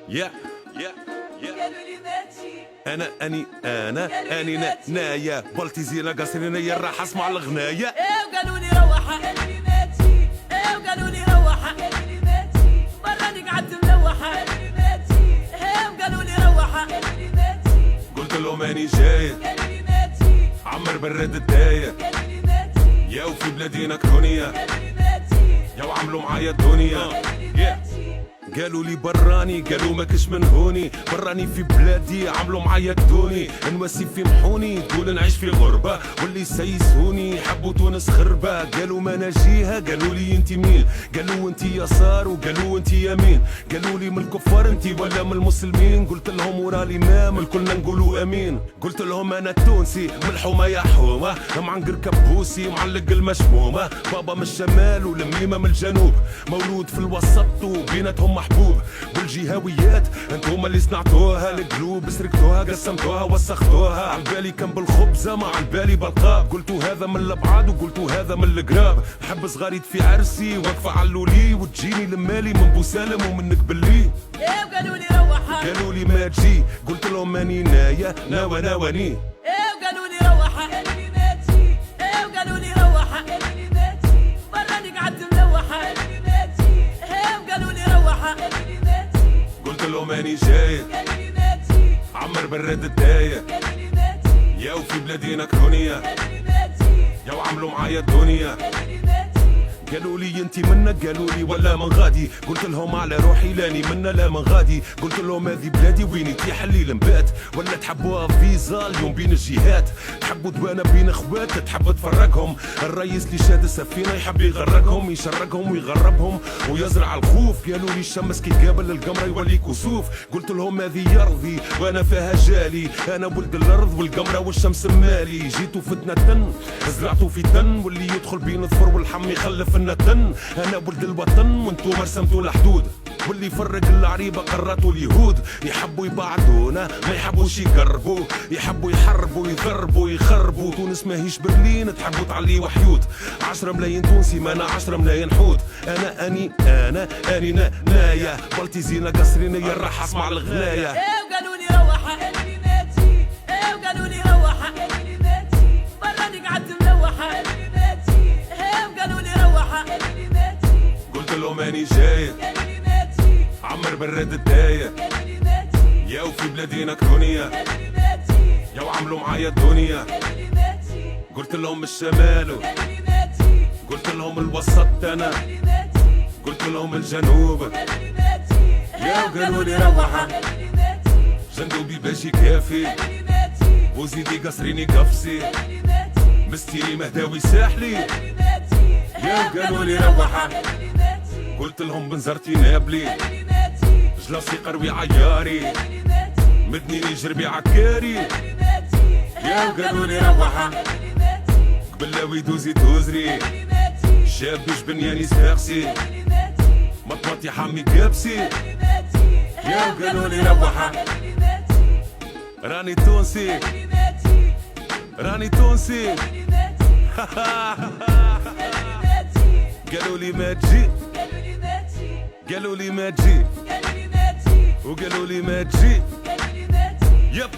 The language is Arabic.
يا انا اني نايا بلتي زينة قصرينا يا راح اسمع الغناية. وقالوا لي روحة وقالوا لي روحة براني قعدت ملوحة وقالوا لي روحة قلت لهم اني جاي عمر برد الداية يا وفي بلادينا كرونية يا وعملوا معايا الدنيا. قالوا لي براني قالوا ماكش من هوني براني في بلادي عملوا معايا الدوني نواسي في محوني تقول نعيش في غربة واللي سيسوني حبوا تونس خربة. قالوا ما نجيها قالوا لي انت مين قالوا انت يسار وقالوا انت يمين قالوا لي من الكفار انت ولا من المسلمين قلت لهم ورا الامام الكلنا نقولوا امين. قلت لهم انا التونسي من الحومة يا حومة معنقر كبوسي معلق المشمومة بابا من الشمال والميمة من الجنوب مولود في الوسط وبيناتهم محبوب والجهويات انتم اللي صنعتوها القلوب سرقتوها قسمتوها وسختوها عالبالي كان بالخبزة ما عالبالي بالقاب قلتوا هذا من الابعاد وقلتوا هذا من القراب حب صغاري في عرسي واقفة علولي وتجيني لمالي من بوسالم ومن قبلي. وقالوا لي روحة قالوا لي ما تجي قلت لهم ماني نايا ناوى ناواني. وقالوا لي روحة وقالوا لي روحة براني قعدت ملوحة وقالوا لي روحة قلت لهم ماني جاي عمر برد الداية يا وفي بلادينا كرونية يا وعملوا معايا الدنيا. قالوا لي انتي منك قالوا لي ولا من غادي قلت لهم على روحي لاني منا لا من غادي قلت لهم هذه بلادي ويني تيحلي لنبات ولا تحبوها فيزا اليوم بين الجهات تحبوا دوانا بين اخوات تحب تفرقهم الرئيس اللي شاد السفينه يحب يغرقهم يشرقهم ويغربهم ويزرع الخوف. قالوا لي الشمس كي قابل القمر يولي كسوف قلت لهم هذه ارضي وانا فيها جالي انا ولد الارض والقمره والشمس مالي جيتوا فتنه تن زرعتوا في تن واللي يدخل بين الظفر والحم يخلف النتن انا ولد الوطن وانتو رسمتوا الحدود واللي يفرق العريبه قراتوا اليهود يحبوا يبعدونا ما يحبوش يقربوا يحبوا يحربوا يضربوا يخربوا. تونس ماهيش برلين تحبوا تعلي وحيود 10 ملايين تونسي ما انا 10 ملايين حوت. انا اني نايا بلتي زينة قصرينا يا راح اسمع الغناية. وقالوا لي روحة وقالوا لي روحة براني قعدت ملوحة وقالوا لي روحة قلت لهم ماني جاي عمر برد الداية يا وفي بلادينا كرونية يا وعملوا معايا الدنيا. قلت لهم الشمال قلت لهم الوسط انا قلت لهم الجنوب يا وقالوا لي روحة جندوبي باشي كافي وزيدي قصريني قفصي مستيري مهداوي ساحلي يا وقالوا لي روحة قلت لهم بنزرتي نابلي جلاسي قروي عياري مدنيني جربي عكاري يا وقالوا لي روحة قبلاوي دوزي دوزري شاب جبنياني سفاقسي مطمطي حامي قابسي يا وقالوا لي روحة راني تونسي راني تونسي قالوا لي ما تجي قالوا لي ما تجي وقالوا لي ما تجي يب